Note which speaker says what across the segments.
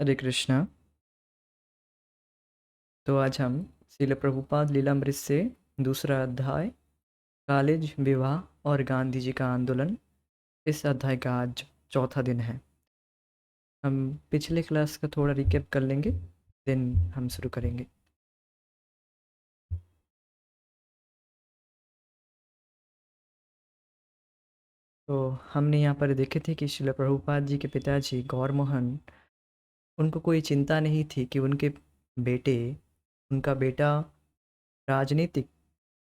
Speaker 1: हरे कृष्णा। तो आज हम श्रील प्रभुपाद लीलामृत से दूसरा अध्याय कॉलेज विवाह और गांधी जी का आंदोलन, इस अध्याय का आज चौथा दिन है। हम पिछले क्लास का थोड़ा रिकैप कर लेंगे, देन हम शुरू करेंगे। तो हमने यहाँ पर देखे थे कि श्रील प्रभुपाद जी के पिताजी गौर मोहन, उनको कोई चिंता नहीं थी कि बेटे उनका बेटा राजनीतिक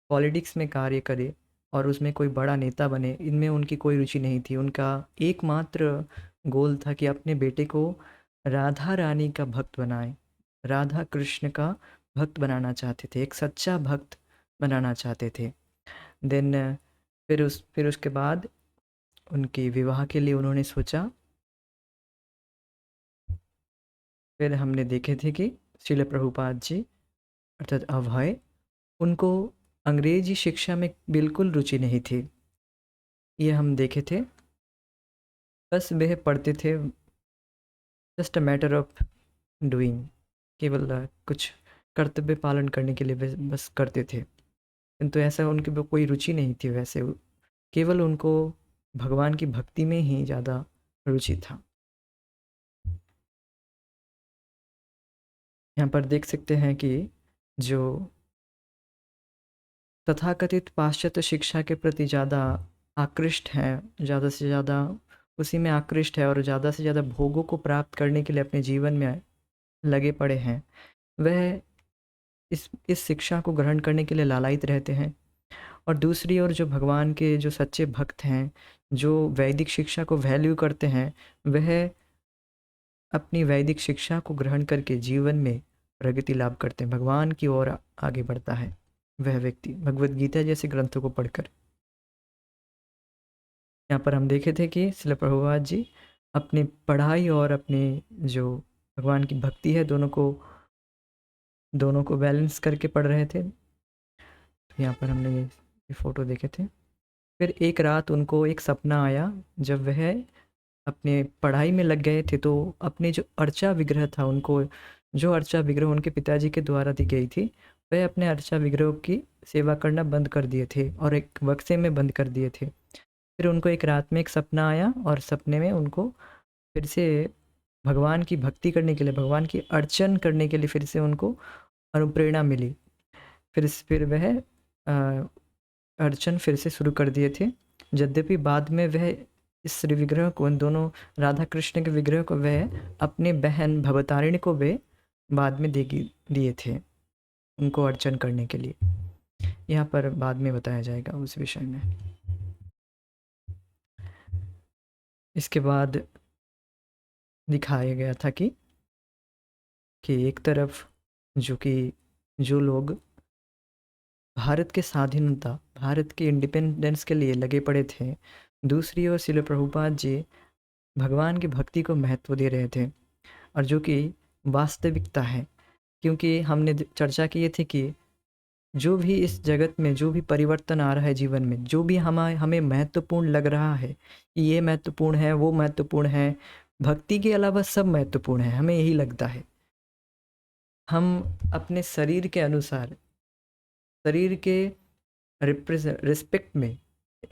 Speaker 1: पॉलिटिक्स में कार्य करे और उसमें कोई बड़ा नेता बने। इनमें उनकी कोई रुचि नहीं थी। उनका एकमात्र गोल था कि अपने बेटे को राधा रानी का भक्त बनाएं, राधा कृष्ण का भक्त बनाना चाहते थे, एक सच्चा भक्त बनाना चाहते थे। देन फिर उसके बाद उनके विवाह के लिए उन्होंने सोचा। फिर हमने देखे थे कि श्रील प्रभुपाद जी अर्थात अभय, उनको अंग्रेजी शिक्षा में बिल्कुल रुचि नहीं थी। ये हम देखे थे। बस वह पढ़ते थे, just a matter of doing, केवल कुछ कर्तव्य पालन करने के लिए बस करते थे। किंतु ऐसा उनकी कोई रुचि नहीं थी। वैसे केवल उनको भगवान की भक्ति में ही ज़्यादा रुचि था। यहाँ पर देख सकते हैं कि जो तथाकथित पाश्चात्य शिक्षा के प्रति ज़्यादा आकृष्ट हैं, ज़्यादा से ज़्यादा उसी में आकृष्ट है और ज़्यादा से ज़्यादा भोगों को प्राप्त करने के लिए अपने जीवन में लगे पड़े हैं, वह इस शिक्षा को ग्रहण करने के लिए लालायित रहते हैं। और दूसरी ओर जो भगवान के जो सच्चे भक्त हैं, जो वैदिक शिक्षा को वैल्यू करते हैं, वह अपनी वैदिक शिक्षा को ग्रहण करके जीवन में प्रगति लाभ करते हैं, भगवान की ओर आगे बढ़ता है वह व्यक्ति भगवत गीता जैसे ग्रंथों को पढ़कर। यहाँ पर हम देखे थे कि श्रील प्रभुपाद जी अपनी पढ़ाई और अपनी जो भगवान की भक्ति है, दोनों को बैलेंस करके पढ़ रहे थे। तो यहाँ पर हमने ये फ़ोटो देखे थे। फिर एक रात उनको एक सपना आया, जब वह अपने पढ़ाई में लग गए थे, तो अपने जो अर्चा विग्रह था, उनको जो अर्चा विग्रह उनके पिताजी के द्वारा दी गई थी, वह अपने अर्चा विग्रह की सेवा करना बंद कर दिए थे और एक बक्से में बंद कर दिए थे। फिर उनको एक रात में एक सपना आया और सपने में उनको फिर से भगवान की भक्ति करने के लिए, भगवान की अर्चन करने के लिए फिर से उनको अनुप्रेरणा मिली। फिर वह अर्चन फिर से शुरू कर दिए थे। यद्यपि बाद में वह इस श्री विग्रह को, इन दोनों राधा कृष्ण के विग्रह को वह अपने बहन भवतारिणी को वे बाद में दिए थे उनको अर्चन करने के लिए। यहाँ पर बाद में बताया जाएगा उस विषय में। इसके बाद दिखाया गया था कि एक तरफ जो लोग भारत के स्वाधीनता, भारत के इंडिपेंडेंस के लिए लगे पड़े थे, दूसरी ओर श्रील प्रभुपाद जी भगवान की भक्ति को महत्व दे रहे थे, और जो कि वास्तविकता है। क्योंकि हमने चर्चा की थी कि जो भी इस जगत में जो भी परिवर्तन आ रहा है जीवन में, जो भी हमें महत्वपूर्ण लग रहा है, ये महत्वपूर्ण है, वो महत्वपूर्ण है, भक्ति के अलावा सब महत्वपूर्ण है, हमें यही लगता है। हम अपने शरीर के अनुसार, शरीर के रिस्पेक्ट में,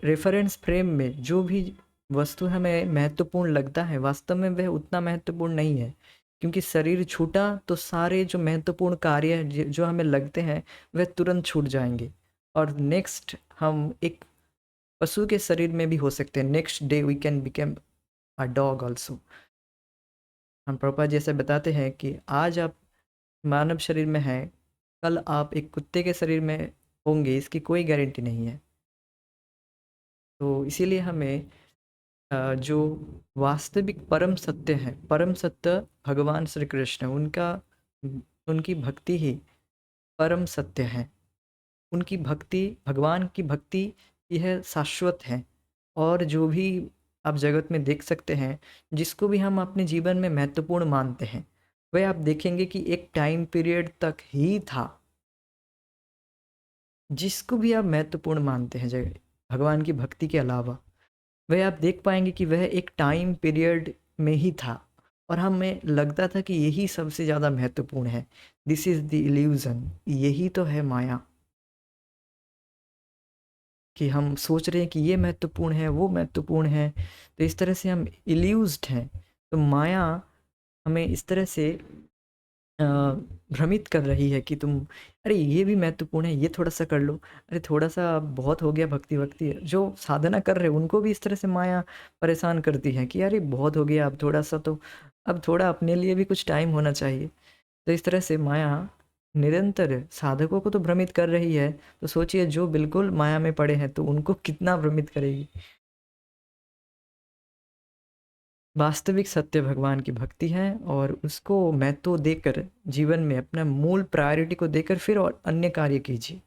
Speaker 1: रेफरेंस फ्रेम में जो भी वस्तु हमें महत्वपूर्ण लगता है, वास्तव में वह उतना महत्वपूर्ण नहीं है। क्योंकि शरीर छूटा तो सारे जो महत्वपूर्ण कार्य जो हमें लगते हैं, वह तुरंत छूट जाएंगे, और नेक्स्ट हम एक पशु के शरीर में भी हो सकते हैं। Next day we can become a dog also. हम प्रभुपाद जैसे बताते हैं कि आज आप मानव शरीर में हैं, कल आप एक कुत्ते के शरीर में होंगे, इसकी कोई गारंटी नहीं है। तो इसीलिए हमें जो वास्तविक परम सत्य है, परम सत्य भगवान श्री कृष्ण, उनकी भक्ति ही परम सत्य है। उनकी भक्ति, भगवान की भक्ति, यह शाश्वत है। और जो भी आप जगत में देख सकते हैं, जिसको भी हम अपने जीवन में महत्वपूर्ण मानते हैं, वह आप देखेंगे कि एक टाइम पीरियड तक ही था। जिसको भी आप महत्वपूर्ण मानते हैं जगह भगवान की भक्ति के अलावा, वह आप देख पाएंगे कि वह एक टाइम पीरियड में ही था, और हमें लगता था कि यही सबसे ज़्यादा महत्वपूर्ण है। दिस इज़ द इल्यूज़न, यही तो है माया, कि हम सोच रहे हैं कि ये महत्वपूर्ण है, वो महत्वपूर्ण है, तो इस तरह से हम इल्यूज़्ड हैं। तो माया हमें इस तरह से अ, भ्रमित कर रही है कि तुम, अरे ये भी महत्वपूर्ण है, ये थोड़ा-सा कर लो, अरे थोड़ा-सा बहुत हो गया भक्ति-वक्ति। जो साधना कर रहे हैं उनको भी इस तरह से माया परेशान करती है कि अरे बहुत हो गया, अब थोड़ा-सा तो, अब थोड़ा अपने लिए भी कुछ टाइम होना चाहिए। तो इस तरह से माया निरंतर साधकों को तो भ्रमित कर रही है, तो सोचिए जो बिल्कुल माया में पड़े हैं तो उनको कितना भ्रमित करेगी। वास्तविक सत्य भगवान की भक्ति है और उसको महत्व देकर जीवन में अपना मूल प्रायोरिटी को देकर फिर और अन्य कार्य कीजिए।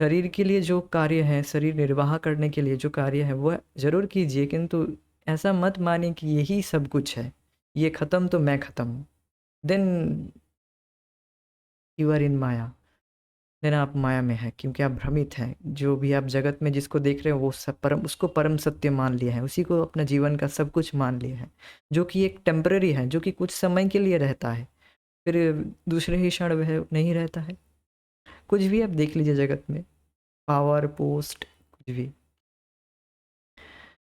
Speaker 1: शरीर के लिए जो कार्य है, शरीर निर्वाह करने के लिए जो कार्य है वह ज़रूर कीजिए, किंतु ऐसा मत मानिए कि यही सब कुछ है। ये ख़त्म तो मैं ख़त्म हूँ। Then you are in maya. देन आप माया में हैं, क्योंकि आप भ्रमित हैं। जो भी आप जगत में जिसको देख रहे हो वो सब परम, उसको परम सत्य मान लिया है, उसी को अपना जीवन का सब कुछ मान लिया है, जो कि एक टेम्पररी है, जो कि कुछ समय के लिए रहता है, फिर दूसरे ही क्षण वह नहीं रहता है। कुछ भी आप देख लीजिए जगत में, पावर, पोस्ट, कुछ भी।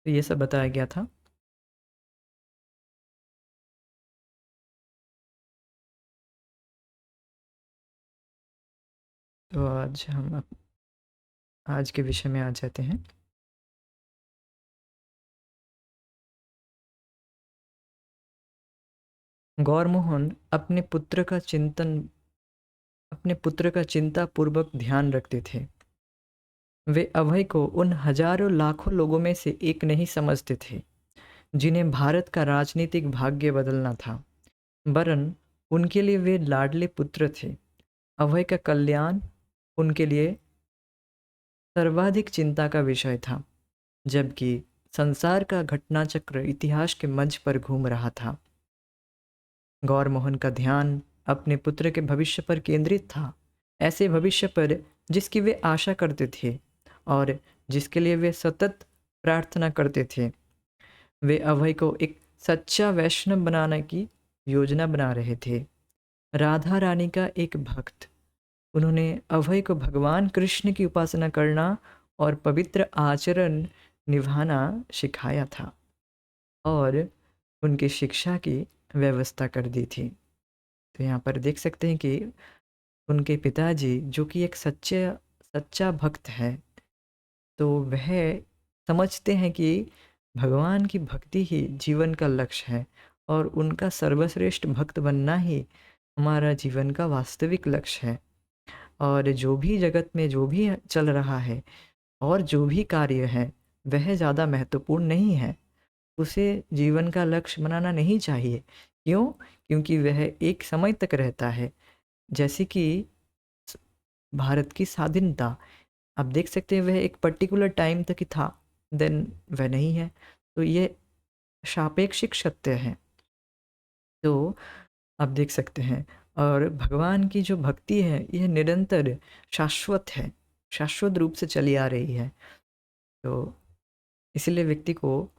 Speaker 1: तो ये सब बताया गया था। तो आज हम आज के विषय में आ जाते हैं। गौरमोहन अपने पुत्र का चिंता पूर्वक ध्यान रखते थे। वे अभय को उन हजारों लाखों लोगों में से एक नहीं समझते थे जिन्हें भारत का राजनीतिक भाग्य बदलना था, वरन उनके लिए वे लाडले पुत्र थे। अभय का कल्याण उनके लिए सर्वाधिक चिंता का विषय था, जबकि संसार का घटनाचक्र इतिहास के मंच पर घूम रहा था। गौरमोहन का ध्यान अपने पुत्र के भविष्य पर केंद्रित था, ऐसे भविष्य पर जिसकी वे आशा करते थे और जिसके लिए वे सतत प्रार्थना करते थे। वे अभय को एक सच्चा वैष्णव बनाने की योजना बना रहे थे। राधा रानी का एक भक्त, उन्होंने अभय को भगवान कृष्ण की उपासना करना और पवित्र आचरण निभाना सिखाया था और उनकी शिक्षा की व्यवस्था कर दी थी। तो यहाँ पर देख सकते हैं कि उनके पिताजी जो कि एक सच्चे सच्चा भक्त है, तो वह समझते हैं कि भगवान की भक्ति ही जीवन का लक्ष्य है और उनका सर्वश्रेष्ठ भक्त बनना ही हमारा जीवन का वास्तविक लक्ष्य है। और जो भी जगत में जो भी चल रहा है और जो भी कार्य है वह ज़्यादा महत्वपूर्ण नहीं है। उसे जीवन का लक्ष्य बनाना नहीं चाहिए। क्यों? क्योंकि वह एक समय तक रहता है। जैसे कि स भारत की स्वाधीनता, आप देख सकते हैं वह एक पर्टिकुलर टाइम तक ही था, देन वह नहीं है। तो ये सापेक्षिक सत्य है। तो आप देख सकते हैं, और भगवान की जो भक्ति है यह निरंतर शाश्वत है, शाश्वत रूप से चली आ रही है। तो इसीलिए व्यक्ति को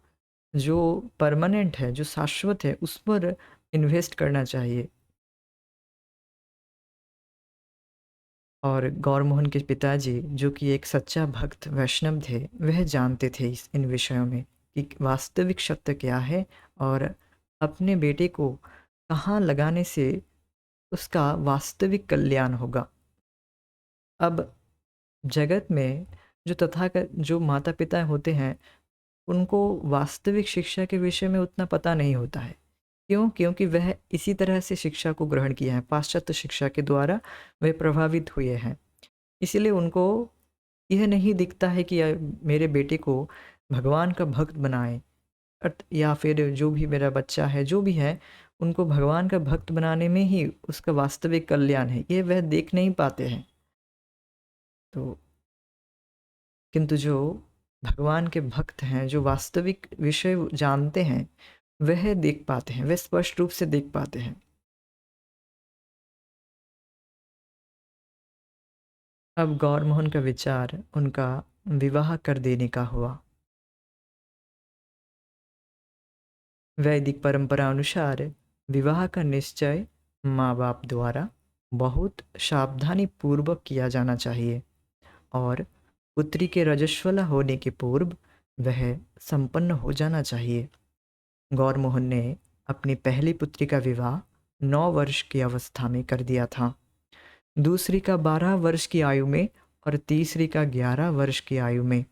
Speaker 1: जो परमानेंट है, जो शाश्वत है, उस पर इन्वेस्ट करना चाहिए। और गौरमोहन के पिताजी जो कि एक सच्चा भक्त वैष्णव थे, वह जानते थे इन विषयों में कि वास्तविक सत्य क्या है और अपने बेटे को कहाँ लगाने से उसका वास्तविक कल्याण होगा। अब जगत में जो माता-पिता होते हैं, उनको वास्तविक शिक्षा के विषय में उतना पता नहीं होता है। क्यों? क्योंकि वह इसी तरह से शिक्षा को ग्रहण किया है, पाश्चात्य शिक्षा के द्वारा वे प्रभावित हुए हैं। इसीलिए उनको यह नहीं दिखता है कि मेरे बेटे को भगवान का भक्त बनाएँ, या फिर जो भी मेरा बच्चा है, जो भी है, उनको भगवान का भक्त बनाने में ही उसका वास्तविक कल्याण है, ये वह देख नहीं पाते हैं। तो किंतु जो भगवान के भक्त हैं, जो वास्तविक विषय जानते हैं, वह देख पाते हैं, वह स्पष्ट रूप से देख पाते हैं। अब गौरमोहन का विचार उनका विवाह कर देने का हुआ। वैदिक परंपरा अनुसार विवाह का निश्चय माँ बाप द्वारा बहुत सावधानी पूर्वक किया जाना चाहिए और पुत्री के रजस्वला होने के पूर्व वह संपन्न हो जाना चाहिए। गौर मोहन ने अपनी पहली पुत्री का विवाह 9 वर्ष की अवस्था में कर दिया था, दूसरी का 12 वर्ष की आयु में और तीसरी का 11 वर्ष की आयु में।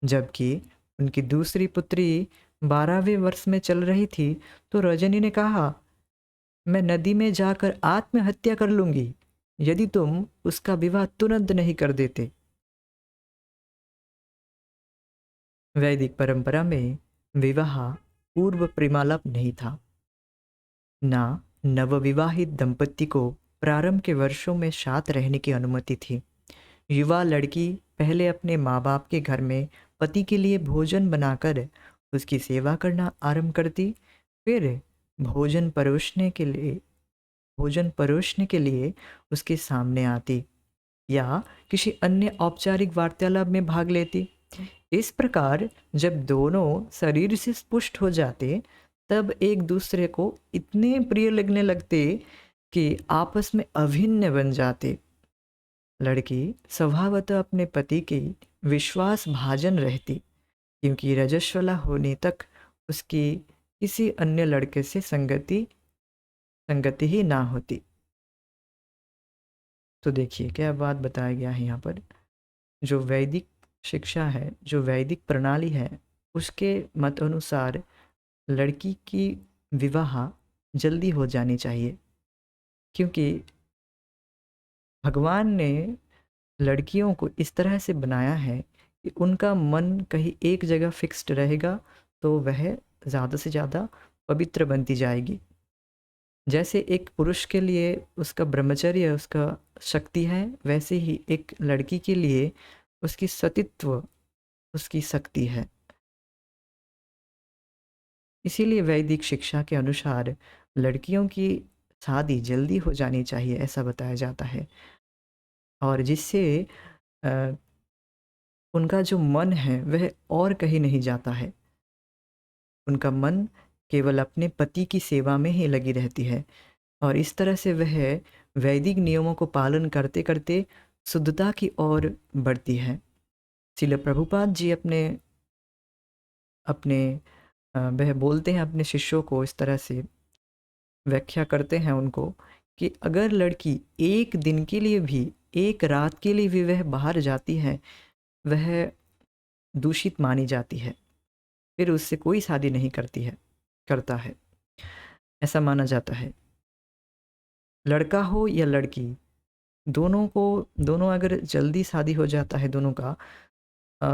Speaker 1: जबकि उनकी दूसरी पुत्री 12वें वर्ष में चल रही थी तो रजनी ने कहा, मैं नदी में जाकर आत्महत्या कर लूंगी यदि तुम उसका विवाह तुरंत नहीं कर देते। वैदिक परंपरा में विवाह पूर्व प्रेमालाप नहीं था। ना नवविवाहित दंपति को प्रारंभ के वर्षों में साथ रहने की अनुमति थी। युवा लड़की पहले अपने माँ बाप के घर में पति के लिए भोजन बनाकर उसकी सेवा करना आरंभ करती, फिर भोजन परोसने के लिए उसके सामने आती या किसी अन्य औपचारिक वार्तालाप में भाग लेती। इस प्रकार जब दोनों शरीर से पुष्ट हो जाते तब एक दूसरे को इतने प्रिय लगने लगते कि आपस में अभिन्न बन जाते। लड़की स्वभावतः अपने पति की विश्वास भाजन रहती क्योंकि रजस्वला होने तक उसकी किसी अन्य लड़के से संगति ही ना होती। तो देखिए क्या बात बताया गया है यहाँ पर। जो वैदिक शिक्षा है, जो वैदिक प्रणाली है, उसके मत अनुसार लड़की की विवाह जल्दी हो जानी चाहिए क्योंकि भगवान ने लड़कियों को इस तरह से बनाया है कि उनका मन कहीं एक जगह फिक्स्ड रहेगा तो वह ज़्यादा से ज़्यादा पवित्र बनती जाएगी। जैसे एक पुरुष के लिए उसका ब्रह्मचर्य उसका शक्ति है, वैसे ही एक लड़की के लिए उसकी सतीत्व उसकी शक्ति है। इसीलिए वैदिक शिक्षा के अनुसार लड़कियों की शादी जल्दी हो जानी चाहिए ऐसा बताया जाता है और जिससे अ, उनका जो मन है वह और कहीं नहीं जाता है। उनका मन केवल अपने पति की सेवा में ही लगी रहती है और इस तरह से वह वैदिक नियमों को पालन करते करते शुद्धता की ओर बढ़ती है। श्रील प्रभुपाद जी अपने अपने वह बोलते हैं अपने शिष्यों को इस तरह से व्याख्या करते हैं उनको कि अगर लड़की एक दिन के लिए भी, एक रात के लिए भी वह बाहर जाती है, वह दूषित मानी जाती है, फिर उससे कोई शादी नहीं करता है, ऐसा माना जाता है। लड़का हो या लड़की, दोनों अगर जल्दी शादी हो जाता है दोनों का,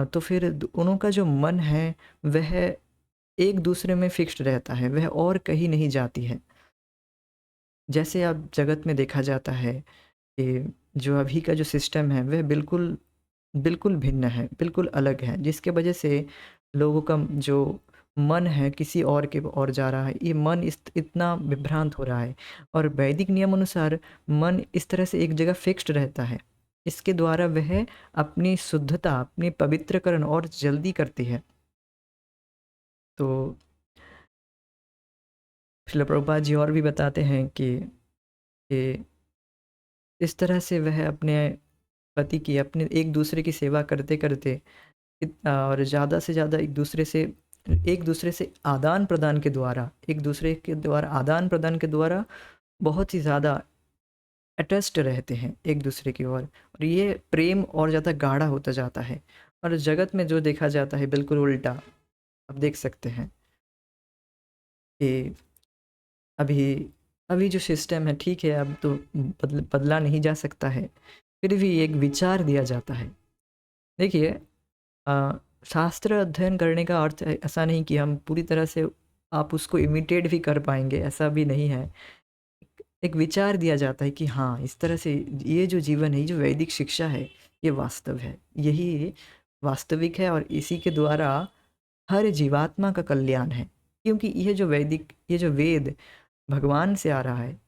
Speaker 1: तो फिर दोनों का जो मन है वह एक दूसरे में फिक्स्ड रहता है, वह और कहीं नहीं जाती है। जैसे अब जगत में देखा जाता है कि जो अभी का जो सिस्टम है वह बिल्कुल बिल्कुल भिन्न है, बिल्कुल अलग है, जिसके वजह से लोगों का जो मन है किसी और के ओर जा रहा है, ये मन इतना विभ्रांत हो रहा है। और वैदिक नियम अनुसार मन इस तरह से एक जगह फिक्स्ड रहता है, इसके द्वारा वह अपनी शुद्धता, अपनी पवित्रकरण और जल्दी करती है। तो श्रील प्रभुपाद जी और भी बताते हैं कि इस तरह से वह अपने पति की, अपने एक दूसरे की सेवा करते करते और ज़्यादा से ज़्यादा एक दूसरे से आदान प्रदान के द्वारा, एक दूसरे के द्वारा आदान प्रदान के द्वारा बहुत ही ज़्यादा अटैच्ड रहते हैं एक दूसरे की ओर, और ये प्रेम और ज़्यादा गाढ़ा होता जाता है। और जगत में जो देखा जाता है बिल्कुल उल्टा, आप देख सकते हैं कि अभी अभी जो सिस्टम है ठीक है, अब तो बदला नहीं जा सकता है, फिर भी एक विचार दिया जाता है। देखिए, शास्त्र अध्ययन करने का अर्थ ऐसा नहीं कि हम पूरी तरह से आप उसको इमिटेट भी कर पाएंगे, ऐसा भी नहीं है। एक विचार दिया जाता है कि हाँ, इस तरह से ये जो जीवन है, ये जो वैदिक शिक्षा है, ये वास्तव है, यही वास्तविक है और इसी के द्वारा हर जीवात्मा का कल्याण है। क्योंकि ये जो वेद भगवान से आ रहा है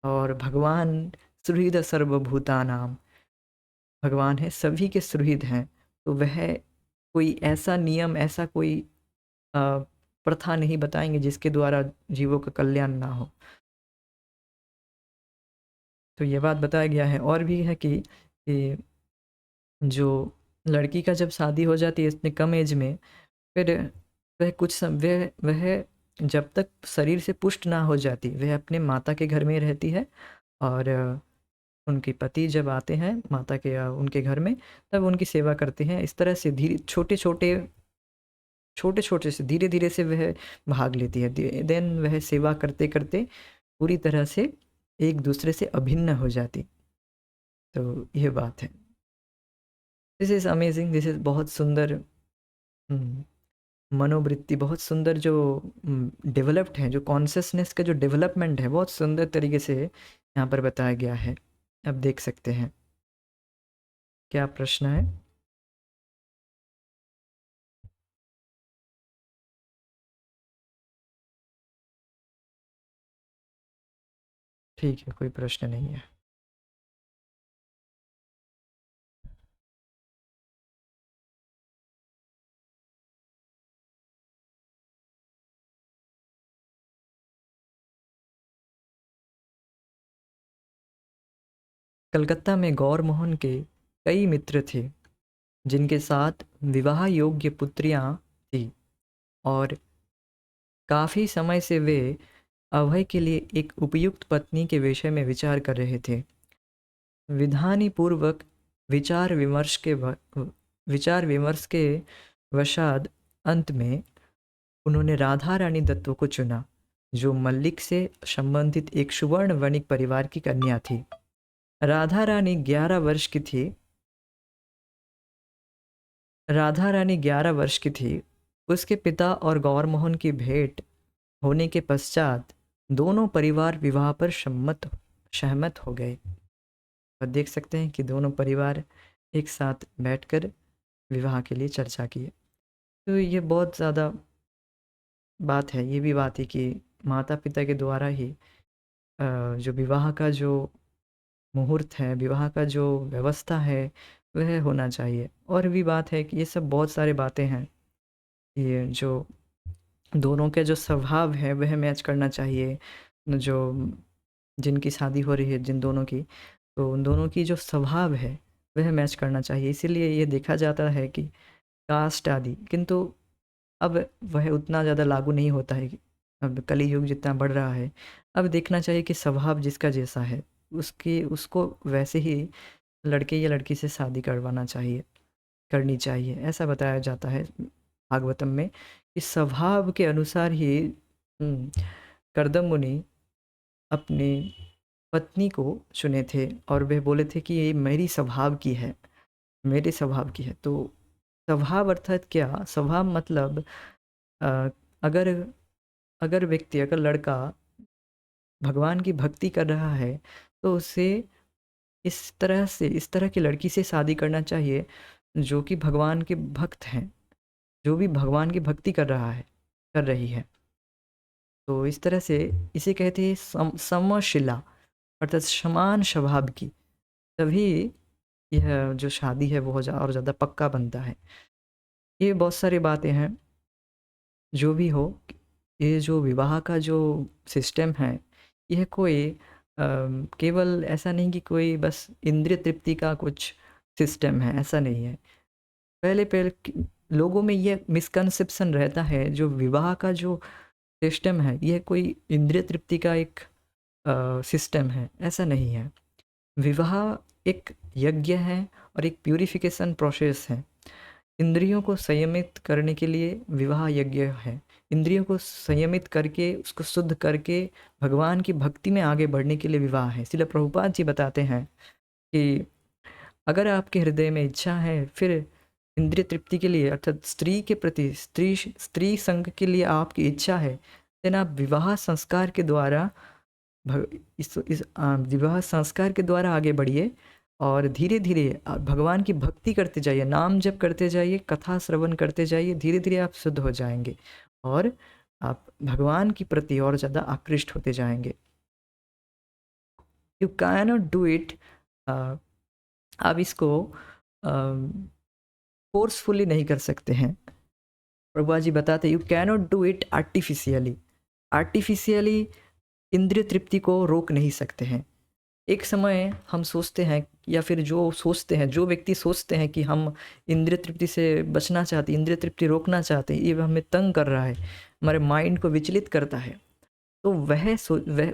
Speaker 1: और भगवान सुहृद सर्वभूतानाम, भगवान है सभी के सुहृद हैं, तो वह कोई ऐसा नियम, ऐसा कोई प्रथा नहीं बताएंगे जिसके द्वारा जीवों का कल्याण ना हो। तो ये बात बताया गया है। और भी है कि जो लड़की का जब शादी हो जाती है इतने कम एज में, फिर वह कुछ वह जब तक शरीर से पुष्ट ना हो जाती, वह अपने माता के घर में रहती है। और उनके पति जब आते हैं माता के उनके घर में, तब उनकी सेवा करते हैं। इस तरह से धीरे छोटे छोटे से धीरे धीरे से वह भाग लेती है। देन वह सेवा करते करते पूरी तरह से एक दूसरे से अभिन्न हो जाती। तो ये बात है। This is amazing, this is बहुत सुंदर मनोवृत्ति, बहुत सुंदर जो डेवलप्ड है, जो कॉन्शियसनेस का जो डेवलपमेंट है, बहुत सुंदर तरीके से यहाँ पर बताया गया है। अब देख सकते हैं क्या प्रश्न है। ठीक है, कोई प्रश्न नहीं है। कलकत्ता में गौर मोहन के कई मित्र थे जिनके साथ विवाह योग्य पुत्रियां थी, और काफ़ी समय से वे अभय के लिए एक उपयुक्त पत्नी के विषय में विचार कर रहे थे। विधानीपूर्वक विचार विमर्श के वशाद अंत में उन्होंने राधा रानी दत्तों को चुना, जो मल्लिक से संबंधित एक सुवर्ण वणिक परिवार की कन्या थी। राधा रानी 11 वर्ष की थी। राधा रानी 11 वर्ष की थी। उसके पिता और गौरमोहन की भेंट होने के पश्चात दोनों परिवार विवाह पर सहमत हो गए। और देख सकते हैं कि दोनों परिवार एक साथ बैठकर विवाह के लिए चर्चा किए। तो ये बहुत ज़्यादा बात है। ये भी बात है कि माता पिता के द्वारा ही जो विवाह का जो मुहूर्त है, विवाह का जो व्यवस्था है, वह होना चाहिए। और भी बात है कि ये सब बहुत सारी बातें हैं। ये जो दोनों के जो स्वभाव है वह मैच करना चाहिए। जो जिनकी शादी हो रही है जिन दोनों की, तो उन दोनों की जो स्वभाव है वह मैच करना चाहिए। इसीलिए ये देखा जाता है कि कास्ट आदि, किंतु अब वह उतना ज़्यादा लागू नहीं होता है। अब कली युग जितना बढ़ रहा है, अब देखना चाहिए कि स्वभाव जिसका जैसा है उसको वैसे ही लड़के या लड़की से शादी करनी चाहिए। ऐसा बताया जाता है भागवतम में कि स्वभाव के अनुसार ही करदम मुनि अपनी पत्नी को चुने थे, और वे बोले थे कि ये मेरी स्वभाव की है, मेरे स्वभाव की है। तो स्वभाव अर्थात क्या? स्वभाव मतलब अ, अगर अगर लड़का भगवान की भक्ति कर रहा है, तो उसे इस तरह की लड़की से शादी करना चाहिए जो कि भगवान के भक्त हैं, जो भी भगवान की भक्ति कर रही है। तो इस तरह से इसे कहते हैं समशिला, अर्थात समान स्वभाव की। तभी यह जो शादी है वो और ज़्यादा पक्का बनता है। ये बहुत सारी बातें हैं। जो भी हो, ये जो विवाह का जो सिस्टम है, यह कोई केवल ऐसा नहीं कि कोई बस इंद्रिय तृप्ति का कुछ सिस्टम है, ऐसा नहीं है। पहले पहले लोगों में ये मिसकंसेप्शन रहता है, जो विवाह का जो सिस्टम है यह कोई इंद्रिय तृप्ति का एक सिस्टम है, ऐसा नहीं है। विवाह एक यज्ञ है और एक प्यूरिफिकेशन प्रोसेस है। इंद्रियों को संयमित करने के लिए विवाह यज्ञ है। इंद्रियों को संयमित करके उसको शुद्ध करके भगवान की भक्ति में आगे बढ़ने के लिए विवाह है। श्रील प्रभुपाद जी बताते हैं कि अगर आपके हृदय में इच्छा है, फिर इंद्रिय तृप्ति के लिए अर्थात स्त्री के प्रति स्त्री संग के लिए आपकी इच्छा है, देन आप विवाह संस्कार के द्वारा विवाह संस्कार के द्वारा आगे बढ़िए, और धीरे धीरे भगवान की भक्ति करते जाइए, नाम जप करते जाइए, कथा श्रवण करते जाइए। धीरे धीरे आप शुद्ध हो जाएंगे और आप भगवान की प्रति और ज़्यादा आकृष्ट होते जाएंगे। You cannot do it. आप इसको फोर्सफुली नहीं कर सकते हैं। प्रभुपाद जी बताते you cannot do it artificially. Artificially इंद्रिय तृप्ति को रोक नहीं सकते हैं। एक समय हम सोचते हैं, या फिर जो सोचते हैं, जो व्यक्ति सोचते हैं कि हम इंद्रिय तृप्ति से बचना चाहते हैं, इंद्रिय तृप्ति रोकना चाहते हैं, ये हमें तंग कर रहा है, हमारे माइंड को विचलित करता है, तो वह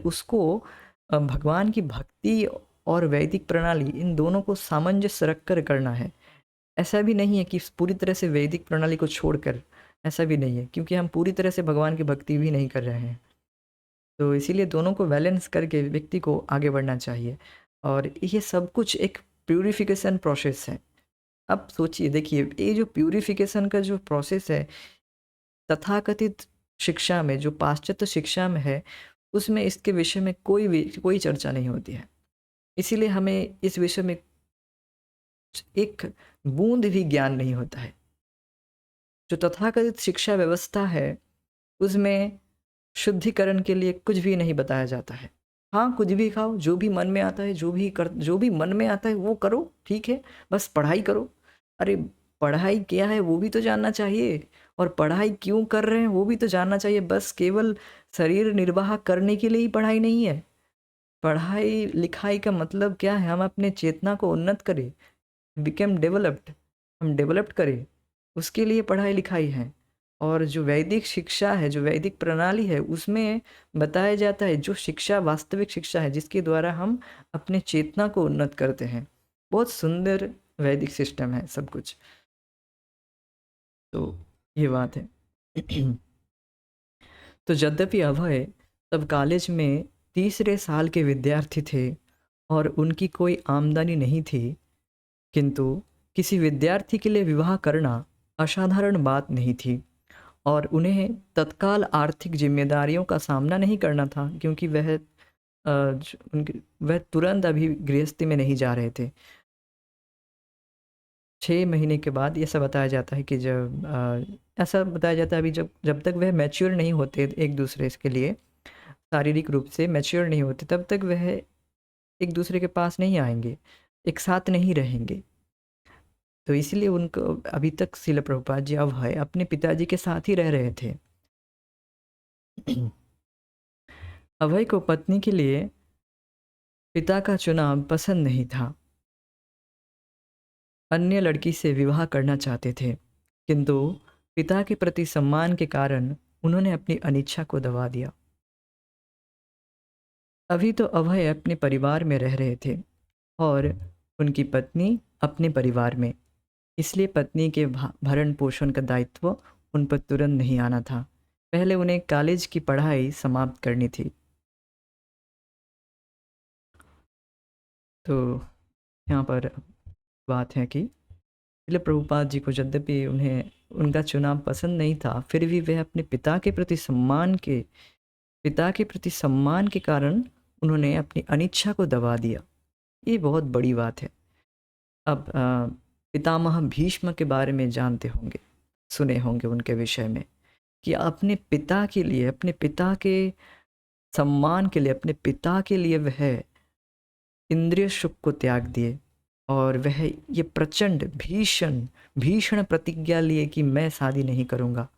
Speaker 1: उसको भगवान की भक्ति और वैदिक प्रणाली, इन दोनों को सामंजस्य रख कर करना है। ऐसा भी नहीं है कि पूरी तरह से वैदिक प्रणाली को छोड़कर, ऐसा भी नहीं है, क्योंकि हम पूरी तरह से भगवान की भक्ति भी नहीं कर रहे हैं। तो इसीलिए दोनों को बैलेंस करके व्यक्ति को आगे बढ़ना चाहिए। और ये सब कुछ एक प्यूरिफिकेशन प्रोसेस है। अब सोचिए, देखिए, ये जो प्यूरिफिकेशन का जो प्रोसेस है, तथाकथित शिक्षा में, जो पाश्चात्य शिक्षा में है, उसमें इसके विषय में कोई चर्चा नहीं होती है। इसीलिए हमें इस विषय में एक बूंद भी ज्ञान नहीं होता है। जो तथाकथित शिक्षा व्यवस्था है, उसमें शुद्धिकरण के लिए कुछ भी नहीं बताया जाता है। हाँ, कुछ भी खाओ, जो भी मन में आता है, जो भी मन में आता है वो करो, ठीक है, बस पढ़ाई करो। अरे, पढ़ाई क्या है वो भी तो जानना चाहिए, और पढ़ाई क्यों कर रहे हैं वो भी तो जानना चाहिए। बस केवल शरीर निर्वाह करने के लिए ही पढ़ाई नहीं है। पढ़ाई लिखाई का मतलब क्या है? हम अपने चेतना को उन्नत करें, बिकम डेवलप्ड, हम डेवलप्ड करें, उसके लिए पढ़ाई लिखाई है। और जो वैदिक शिक्षा है, जो वैदिक प्रणाली है, उसमें बताया जाता है जो शिक्षा वास्तविक शिक्षा है, जिसके द्वारा हम अपने चेतना को उन्नत करते हैं। बहुत सुंदर वैदिक सिस्टम है सब कुछ। तो ये बात है। तो यद्यपि अभय तब कॉलेज में तीसरे साल के विद्यार्थी थे और उनकी कोई आमदनी नहीं थी, किंतु किसी विद्यार्थी के लिए विवाह करना असाधारण बात नहीं थी और उन्हें तत्काल आर्थिक जिम्मेदारियों का सामना नहीं करना था, क्योंकि वह तुरंत अभी गृहस्थी में नहीं जा रहे थे। 6 महीने के बाद ऐसा बताया जाता है कि ऐसा बताया जाता है अभी जब तक वह मैच्योर नहीं होते एक दूसरे के लिए, शारीरिक रूप से मैच्योर नहीं होते, तब तक वह एक दूसरे के पास नहीं आएंगे, एक साथ नहीं रहेंगे। तो इसीलिए उनको अभी तक शिल प्रभुपाद जी अभय अपने पिताजी के साथ ही रह रहे थे। अभय को पत्नी के लिए पिता का चुनाव पसंद नहीं था। अन्य लड़की से विवाह करना चाहते थे, किंतु पिता के प्रति सम्मान के कारण उन्होंने अपनी अनिच्छा को दबा दिया। अभी तो अभय अपने परिवार में रह रहे थे और उनकी पत्नी अपने परिवार में, इसलिए पत्नी के भरण पोषण का दायित्व उन पर तुरंत नहीं आना था। पहले उन्हें कॉलेज की पढ़ाई समाप्त करनी थी। तो यहाँ पर बात है कि इसलिए प्रभुपाद जी को यद्यपि उन्हें उनका चुनाव पसंद नहीं था, फिर भी वह अपने पिता के प्रति सम्मान के कारण उन्होंने अपनी अनिच्छा को दबा दिया। ये बहुत बड़ी बात है। अब पितामह भीष्म के बारे में जानते होंगे, सुने होंगे उनके विषय में, कि अपने पिता के लिए, अपने पिता के सम्मान के लिए, अपने पिता के लिए वह इंद्रिय सुख को त्याग दिए और वह ये प्रचंड भीषण भीषण प्रतिज्ञा लिए कि मैं शादी नहीं करूँगा।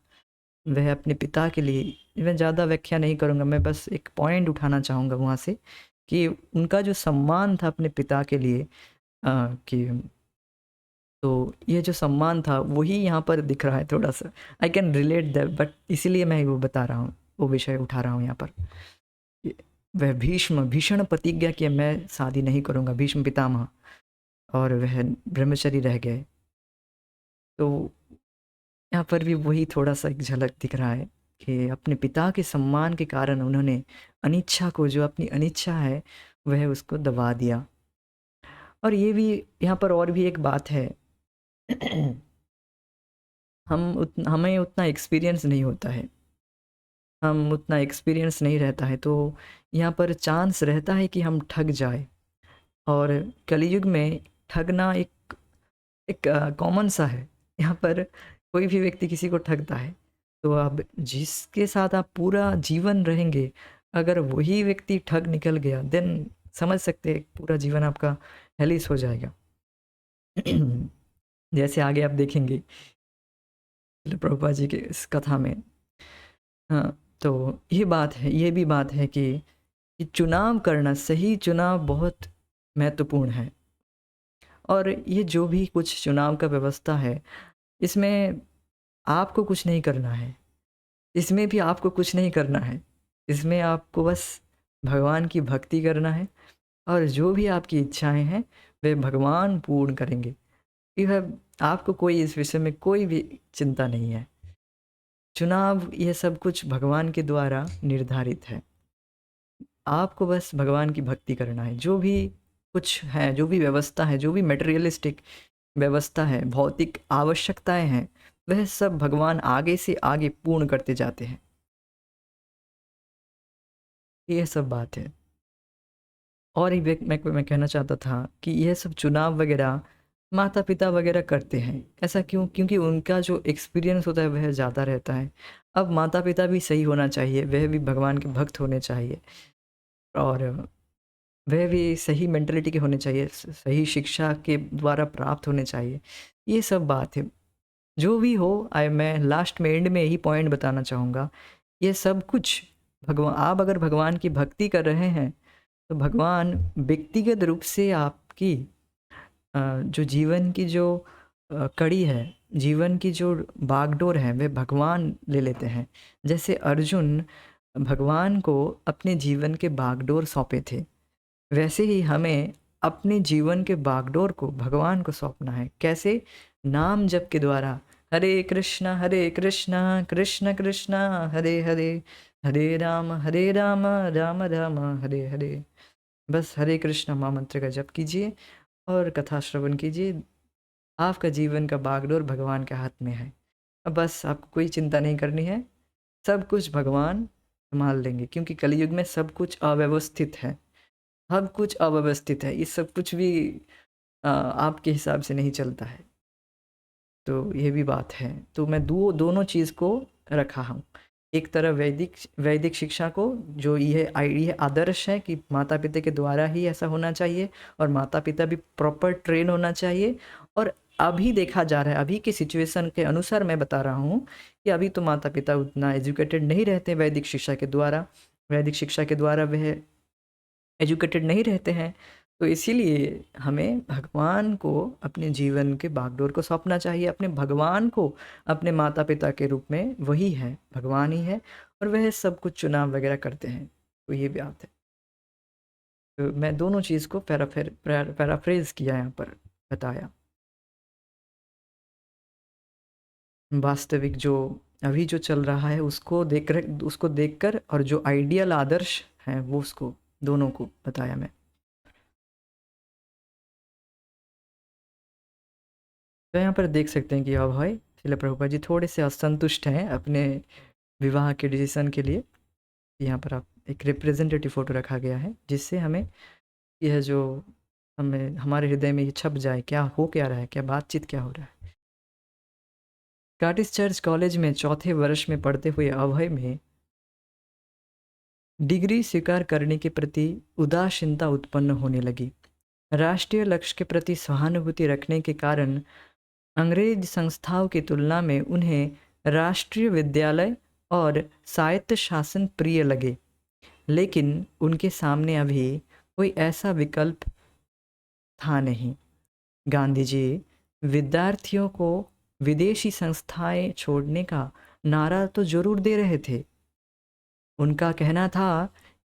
Speaker 1: वह अपने पिता के लिए, मैं ज़्यादा व्याख्या नहीं करूँगा, मैं बस एक पॉइंट उठाना चाहूँगा वहाँ से कि उनका जो सम्मान था अपने पिता के लिए, कि तो ये जो सम्मान था वही यहाँ पर दिख रहा है थोड़ा सा। I can relate that, but इसीलिए मैं वो बता रहा हूँ, वो विषय उठा रहा हूँ यहाँ पर। वह भीषण प्रतिज्ञा कि मैं शादी नहीं करूँगा, भीष्म पितामह, और वह ब्रह्मचरी रह गए। तो यहाँ पर भी वही थोड़ा सा एक झलक दिख रहा है कि अपने पिता के सम्मान के कारण उन्होंने अनिच्छा को, जो अपनी अनिच्छा है, वह उसको दबा दिया। और ये भी यहाँ पर और भी एक बात है, हमें उतना एक्सपीरियंस नहीं होता है, हम उतना एक्सपीरियंस नहीं रहता है, तो यहाँ पर चांस रहता है कि हम ठग जाए। और कलयुग में ठगना एक एक कॉमन सा है। यहाँ पर कोई भी व्यक्ति किसी को ठगता है, तो अब जिसके साथ आप पूरा जीवन रहेंगे, अगर वही व्यक्ति ठग निकल गया, देन समझ सकते हैं पूरा जीवन आपका हेलिस हो जाएगा। जैसे आगे आप देखेंगे, प्रभुपाद जी की इस कथा में। हाँ, तो ये बात है, ये भी बात है कि चुनाव करना, सही चुनाव बहुत महत्वपूर्ण है। और ये जो भी कुछ चुनाव का व्यवस्था है, इसमें आपको कुछ नहीं करना है, इसमें भी आपको कुछ नहीं करना है। इसमें आपको बस भगवान की भक्ति करना है और जो भी आपकी इच्छाएँ हैं, वे भगवान पूर्ण करेंगे। यह आपको कोई इस विषय में कोई भी चिंता नहीं है। चुनाव ये सब कुछ भगवान के द्वारा निर्धारित है। आपको बस भगवान की भक्ति करना है। जो भी कुछ है, जो भी व्यवस्था है, जो भी मटेरियलिस्टिक व्यवस्था है, भौतिक आवश्यकताएँ हैं, वह सब भगवान आगे से आगे पूर्ण करते जाते हैं। ये सब बात है। और एक मैं कहना चाहता था कि यह सब चुनाव वगैरह माता-पिता वगैरह करते हैं। ऐसा क्यों? क्योंकि उनका जो एक्सपीरियंस होता है वह ज़्यादा रहता है। अब माता-पिता भी सही होना चाहिए, वह भी भगवान के भक्त होने चाहिए और वह भी सही मेंटालिटी के होने चाहिए, सही शिक्षा के द्वारा प्राप्त होने चाहिए। ये सब बात है। जो भी हो मैं लास्ट में एंड में यही पॉइंट बताना चाहूँगा, ये सब कुछ आप अगर भगवान की भक्ति कर रहे हैं, तो भगवान व्यक्तिगत रूप से आपकी जो जीवन की जो कड़ी है, जीवन की जो बागडोर है, वे भगवान ले लेते हैं। जैसे अर्जुन भगवान को अपने जीवन के बागडोर सौंपे थे, वैसे ही हमें अपने जीवन के बागडोर को भगवान को सौंपना है। कैसे? नाम जप के द्वारा। हरे कृष्णा कृष्ण कृष्ण हरे हरे, हरे राम राम राम हरे हरे। बस हरे कृष्ण महामंत्र का जप कीजिए और कथा श्रवण कीजिए। आपका जीवन का बागडोर भगवान के हाथ में है। अब बस आपको कोई चिंता नहीं करनी है, सब कुछ भगवान सँभाल लेंगे, क्योंकि कलयुग में सब कुछ अव्यवस्थित है। सब कुछ अव्यवस्थित है, ये सब कुछ भी आपके हिसाब से नहीं चलता है। तो ये भी बात है। तो मैं दोनों चीज़ को रखा हूँ। एक तरफ वैदिक वैदिक शिक्षा को, जो ये आदर्श है कि माता-पिता के द्वारा ही ऐसा होना चाहिए और माता-पिता भी प्रॉपर ट्रेन होना चाहिए। और अभी देखा जा रहा है, अभी की सिचुएशन के अनुसार मैं बता रहा हूँ कि अभी तो माता-पिता उतना एजुकेटेड नहीं रहते वैदिक शिक्षा के द्वारा। वैदिक शिक्षा के द्वारा वह एजुकेटेड नहीं रहते हैं। तो इसीलिए हमें भगवान को अपने जीवन के बागडोर को सौंपना चाहिए। अपने भगवान को अपने माता-पिता के रूप में वही है, भगवान ही है और वह सब कुछ चुनाव वगैरह करते हैं। तो ये बात है। तो मैं दोनों चीज़ को पैराफ्रेज़ किया यहाँ पर, बताया। वास्तविक जो अभी जो चल रहा है उसको देखकर और जो आइडियल आदर्श हैं वो उसको दोनों को बताया मैं। तो यहाँ पर देख सकते हैं कि अभय शिला प्रभुपाद जी थोड़े से असंतुष्ट हैं अपने विवाह के डिसीजन के लिए। यहाँ पर आप एक रिप्रेजेंटेटिव फ़ोटो रखा गया है, जिससे हमें यह जो हमें हमारे हृदय में ये छप जाए, क्या रहा है, क्या बातचीत क्या हो रहा है। कार्टिस चर्च कॉलेज में चौथे वर्ष में पढ़ते हुए अभय में डिग्री स्वीकार करने के प्रति उदासीनता उत्पन्न होने लगी। राष्ट्रीय लक्ष्य के प्रति सहानुभूति रखने के कारण अंग्रेज संस्थाओं की तुलना में उन्हें राष्ट्रीय विद्यालय और स्वायत्त शासन प्रिय लगे, लेकिन उनके सामने अभी कोई ऐसा विकल्प था नहीं। गांधी जी विद्यार्थियों को विदेशी संस्थाएं छोड़ने का नारा तो जरूर दे रहे थे। उनका कहना था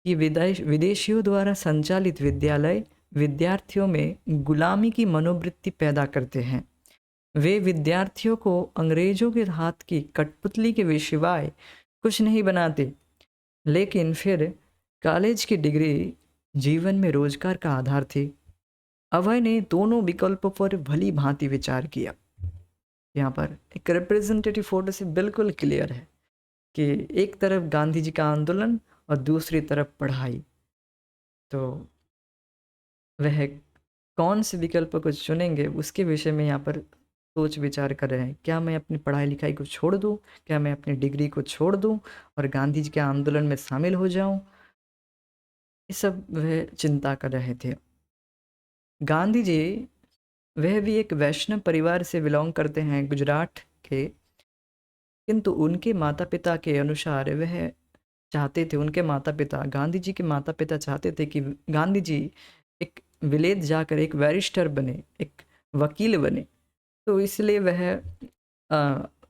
Speaker 1: कि विदेशियों द्वारा संचालित विद्यालय विद्यार्थियों में गुलामी की मनोवृत्ति पैदा करते हैं। वे विद्यार्थियों को अंग्रेजों के हाथ की कठपुतली के सिवाय कुछ नहीं बनाते। लेकिन फिर कॉलेज की डिग्री जीवन में रोजगार का आधार थी। अभय ने दोनों विकल्पों पर भली भांति विचार किया। यहाँ पर एक रिप्रेजेंटेटिव फोटो से बिल्कुल क्लियर है कि एक तरफ गांधी जी का आंदोलन और दूसरी तरफ पढ़ाई। तो वह कौन से विकल्प को चुनेंगे उसके विषय में यहाँ पर सोच विचार कर रहे हैं। क्या मैं अपनी पढ़ाई लिखाई को छोड़ दूँ, क्या मैं अपनी डिग्री को छोड़ दूँ और गांधी जी के आंदोलन में शामिल हो जाऊँ, ये सब वह चिंता कर रहे थे। गांधी जी वह भी एक वैष्णव परिवार से बिलोंग करते हैं, गुजरात के। किंतु उनके माता-पिता के अनुसार वह चाहते थे, उनके माता-पिता, गांधी जी के माता-पिता चाहते थे कि गांधी जी एक विलेज जाकर एक बैरिस्टर बने, एक वकील बने। तो इसलिए वह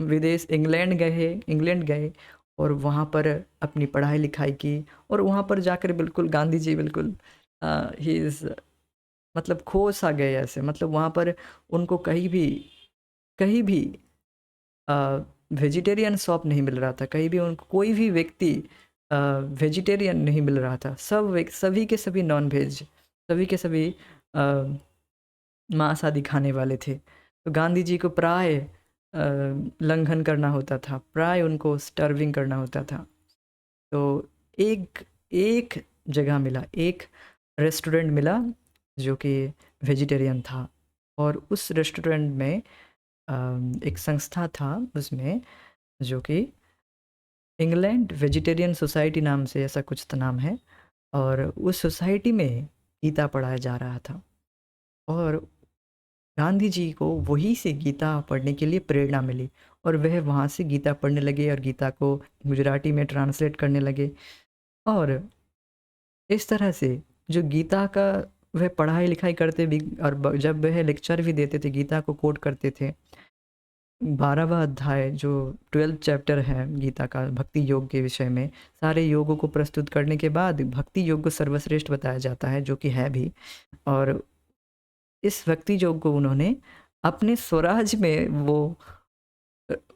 Speaker 1: विदेश इंग्लैंड गए और वहाँ पर अपनी पढ़ाई-लिखाई की और वहाँ पर जाकर बिल्कुल गांधी जी बिल्कुल ही इज़ मतलब खो-सा गए ऐसे, मतलब वहाँ पर उनको कहीं भी अ, वेजिटेरियन शॉप नहीं मिल रहा था, कहीं भी उनको कोई भी व्यक्ति वेजिटेरियन नहीं मिल रहा था। सभी के सभी नॉन-वेज, सभी के सभी अ, मांस आदि खाने वाले थे। तो गांधी जी को प्राय लंघन करना होता था, प्राय उनको स्टार्विंग करना होता था। तो एक एक जगह मिला, एक रेस्टोरेंट मिला जो कि वेजिटेरियन था और उस रेस्टोरेंट में एक संस्था था उसमें जो कि इंग्लैंड वेजिटेरियन सोसाइटी नाम से ऐसा कुछ तो नाम है और उस सोसाइटी में गीता पढ़ाया जा रहा था और गांधी जी को वहीं से गीता पढ़ने के लिए प्रेरणा मिली और वह वहाँ से गीता पढ़ने लगे और गीता को गुजराती में ट्रांसलेट करने लगे और इस तरह से जो गीता का वह पढ़ाई लिखाई करते भी और जब वह लेक्चर भी देते थे गीता को कोट करते थे 12वां अध्याय जो 12th चैप्टर है गीता का भक्ति योग के विषय में सारे योगों को प्रस्तुत करने के बाद भक्ति योग को सर्वश्रेष्ठ बताया जाता है जो कि है भी और इस भक्ति योग को उन्होंने अपने स्वराज में वो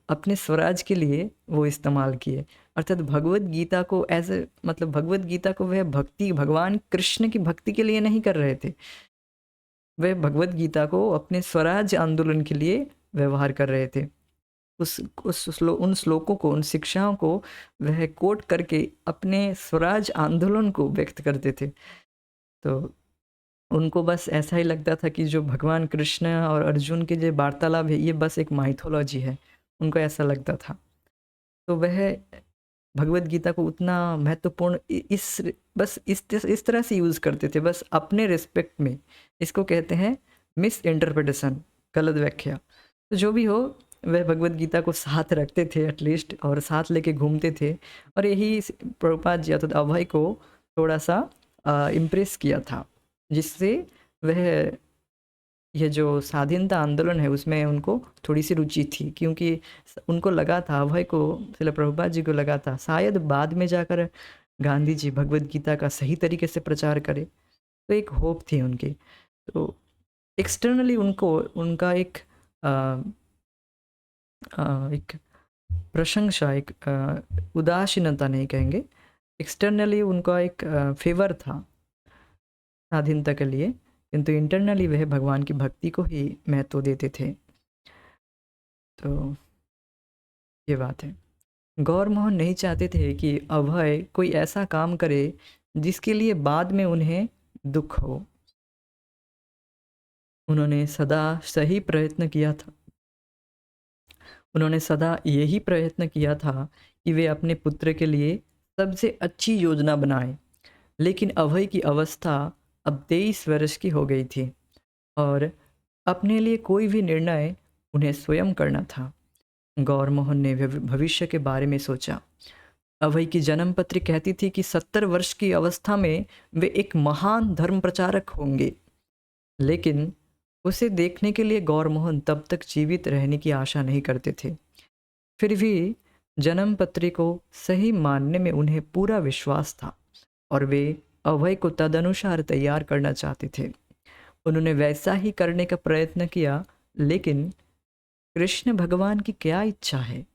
Speaker 1: अपने स्वराज के लिए वो इस्तेमाल किए अर्थात भगवत गीता को एज ए मतलब भगवत गीता को वह भक्ति भगवान कृष्ण की भक्ति के लिए नहीं कर रहे थे वह भगवत गीता को अपने स्वराज आंदोलन के लिए व्यवहार कर रहे थे उन श्लोकों को उन शिक्षाओं को वह कोट करके अपने स्वराज आंदोलन को व्यक्त करते थे तो उनको बस ऐसा ही लगता था कि जो भगवान कृष्ण और अर्जुन के जो वार्तालाप है ये बस एक माइथोलॉजी है उनको ऐसा लगता था तो वह भगवत गीता को उतना महत्वपूर्ण इस तरह से यूज़ करते थे बस अपने रिस्पेक्ट में इसको कहते हैं मिस इंटरप्रिटेशन गलत व्याख्या तो जो भी हो वह भगवत गीता को साथ रखते थे एटलीस्ट और साथ लेके घूमते थे और यही प्रभुपाद जी अर्थात अभय को थोड़ा सा इम्प्रेस किया था जिससे वह यह जो स्वाधीनता आंदोलन है उसमें उनको थोड़ी सी रुचि थी क्योंकि उनको लगा था अभय को श्रील प्रभुपाद जी को लगा था शायद बाद में जाकर गांधी जी भगवत गीता का सही तरीके से प्रचार करें तो एक होप थी उनकी तो एक्सटर्नली उनको उनका एक प्रशंसा एक उदासीनता नहीं कहेंगे एक्सटर्नली उनका एक फेवर था स्वाधीनता के लिए किंतु इंटरनली वह भगवान की भक्ति को ही महत्व देते थे तो ये बात है गौर मोहन नहीं चाहते थे कि अभय कोई ऐसा काम करे जिसके लिए बाद में उन्हें दुख हो उन्होंने सदा सही प्रयत्न किया था उन्होंने सदा यही प्रयत्न किया था कि वे अपने पुत्र के लिए सबसे अच्छी योजना बनाएं लेकिन अभय की अवस्था अब 23 वर्ष की हो गई थी और अपने लिए कोई भी निर्णय उन्हें स्वयं करना था गौर मोहन ने भविष्य के बारे में सोचा अभय की जन्मपत्री कहती थी कि 70 वर्ष की अवस्था में वे एक महान धर्म प्रचारक होंगे लेकिन उसे देखने के लिए गौर मोहन तब तक जीवित रहने की आशा नहीं करते थे फिर भी जन्मपत्री को सही मानने में उन्हें पूरा विश्वास था और वे अभय को तदनुसार तैयार करना चाहते थे उन्होंने वैसा ही करने का प्रयत्न किया लेकिन कृष्ण भगवान की क्या इच्छा है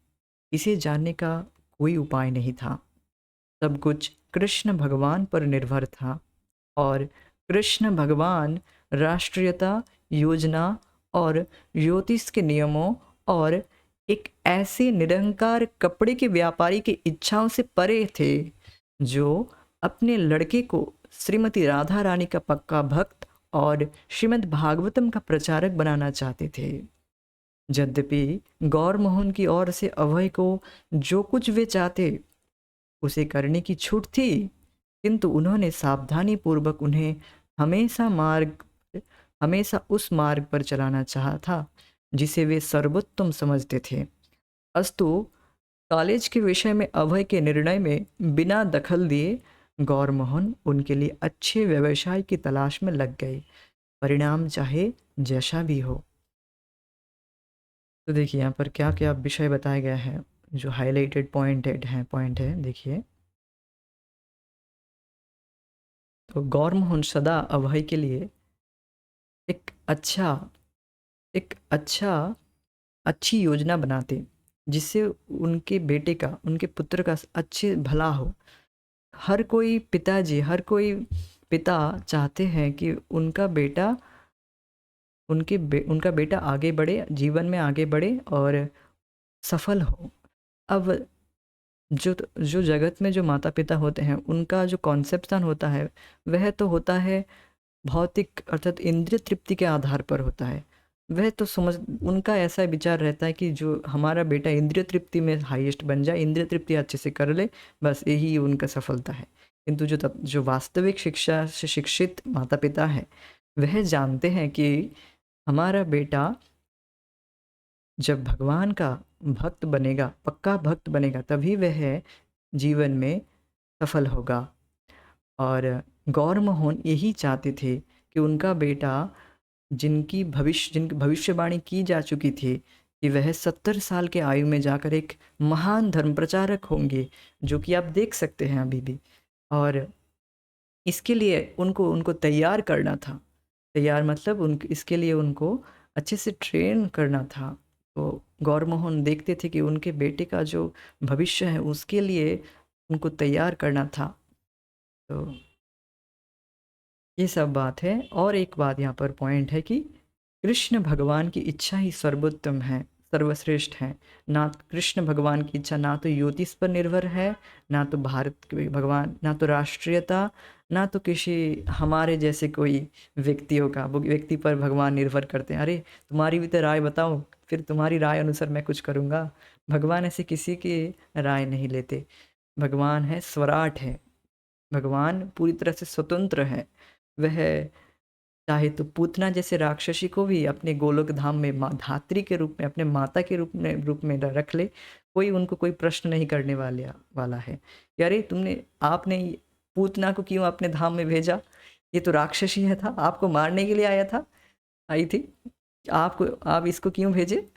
Speaker 1: इसे जानने का कोई उपाय नहीं था सब कुछ कृष्ण भगवान पर निर्भर था और कृष्ण भगवान राष्ट्रीयता योजना और ज्योतिष के नियमों और एक ऐसे निरंकार कपड़े के व्यापारी की इच्छाओं से परे थे जो अपने लड़के को श्रीमती राधा रानी का पक्का भक्त और श्रीमद् भागवतम का प्रचारक बनाना चाहते थे यद्यपि गौर मोहन की ओर से अभय को जो कुछ वे चाहते उसे करने की छूट थी किंतु उन्होंने सावधानी पूर्वक उन्हें हमेशा उस मार्ग पर चलाना चाहा था जिसे वे सर्वोत्तम समझते थे अस्तु कॉलेज के विषय में अभय के निर्णय में बिना दखल दिए गौरमोहन उनके लिए अच्छे व्यवसाय की तलाश में लग गए, परिणाम चाहे जैसा भी हो। तो देखिए यहाँ पर क्या क्या विषय बताया गया है, जो हाईलाइटेड पॉइंट है देखिए। तो गौरमोहन सदा अभय के लिए एक अच्छा एक अच्छी योजना बनाते, जिससे उनके बेटे का, उनके पुत्र का अच्छे भला हो। हर कोई पिता चाहते हैं कि उनका बेटा आगे बढ़े, जीवन में आगे बढ़े और सफल हो। अब जो जो जगत में जो माता पिता होते हैं, उनका जो कॉन्सेप्शन होता है वह तो होता है भौतिक अर्थात इंद्रिय तृप्ति के आधार पर होता है। वह तो समझ उनका ऐसा विचार रहता है कि जो हमारा बेटा इंद्रिय तृप्ति में हाईएस्ट बन जाए, इंद्रिय तृप्ति अच्छे से कर ले, बस यही उनका सफलता है। किंतु जो वास्तविक शिक्षा से शिक्षित माता पिता है, वह जानते हैं कि हमारा बेटा जब भगवान का भक्त बनेगा, पक्का भक्त बनेगा, तभी वह जीवन में सफल होगा। और गौरमोहन यही चाहते थे कि उनका बेटा, जिनकी भविष्यवाणी की जा चुकी थी कि वह 70 साल के आयु में जाकर एक महान धर्म प्रचारक होंगे, जो कि आप देख सकते हैं अभी भी। और इसके लिए उनको उनको तैयार करना था। तैयार मतलब इसके लिए उनको अच्छे से ट्रेन करना था। तो गौरमोहन देखते थे कि उनके बेटे का जो भविष्य है उसके लिए उनको तैयार करना था। तो ये सब बात है। और एक बात यहाँ पर पॉइंट है कि कृष्ण भगवान की इच्छा ही सर्वोत्तम है, सर्वश्रेष्ठ है। ना कृष्ण भगवान की इच्छा ना तो ज्योतिष पर निर्भर है, ना तो भारत के भगवान, ना तो राष्ट्रीयता, ना तो किसी हमारे जैसे कोई व्यक्तियों का, वो व्यक्ति पर भगवान निर्भर करते हैं। अरे तुम्हारी भी तो राय बताओ, फिर तुम्हारी राय अनुसार मैं कुछ करूँगा। भगवान ऐसे किसी की राय नहीं लेते। भगवान है स्वराट है, भगवान पूरी तरह से स्वतंत्र है। वह चाहे तो पूतना जैसे राक्षसी को भी अपने गोलोक धाम में धात्री के रूप में, अपने माता के रूप में रख ले, कोई प्रश्न नहीं करने वाला है। यारे आपने पूतना को क्यों अपने धाम में भेजा? ये तो राक्षसी है, था आपको मारने के लिए आया था, आई थी। आप इसको क्यों भेजे?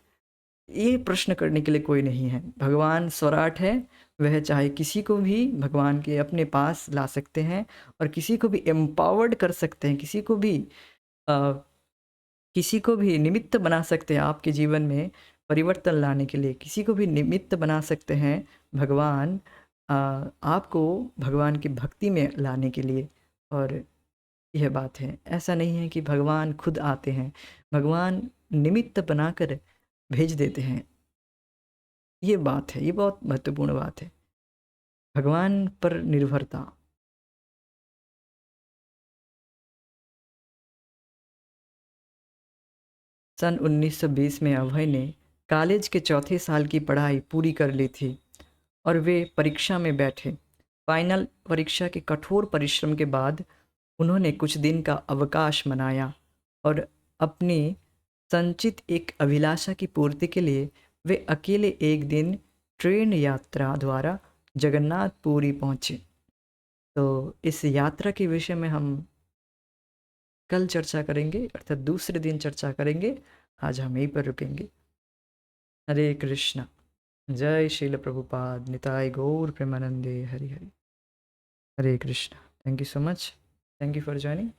Speaker 1: ये प्रश्न करने के लिए कोई नहीं है। भगवान स्वराट है, वह चाहे किसी को भी भगवान के अपने पास ला सकते हैं और किसी को भी एम्पावर्ड कर सकते हैं, अ, किसी को भी निमित्त बना सकते हैं आपके जीवन में परिवर्तन लाने के लिए, किसी को भी निमित्त बना सकते हैं भगवान, आपको भगवान की भक्ति में लाने के लिए। और यह बात है, ऐसा नहीं है कि भगवान खुद आते हैं, भगवान निमित्त बनाकर भेज देते हैं। ये बात है, ये बहुत महत्वपूर्ण बात है, भगवान पर निर्भरता। सन 1920 में अभय ने कॉलेज के चौथे साल की पढ़ाई पूरी कर ली थी और वे परीक्षा में बैठे। फाइनल परीक्षा के कठोर परिश्रम के बाद उन्होंने कुछ दिन का अवकाश मनाया और अपनी संचित एक अभिलाषा की पूर्ति के लिए वे अकेले एक दिन ट्रेन यात्रा द्वारा जगन्नाथपुरी पहुँचे। तो इस यात्रा के विषय में हम कल चर्चा करेंगे, अर्थात दूसरे दिन चर्चा करेंगे। आज हम यहीं पर रुकेंगे। हरे कृष्णा। जय श्रील प्रभुपाद निताय गौर प्रेमानंदे हरि हरि। हरे Krishna. Thank you so much. Thank you for joining.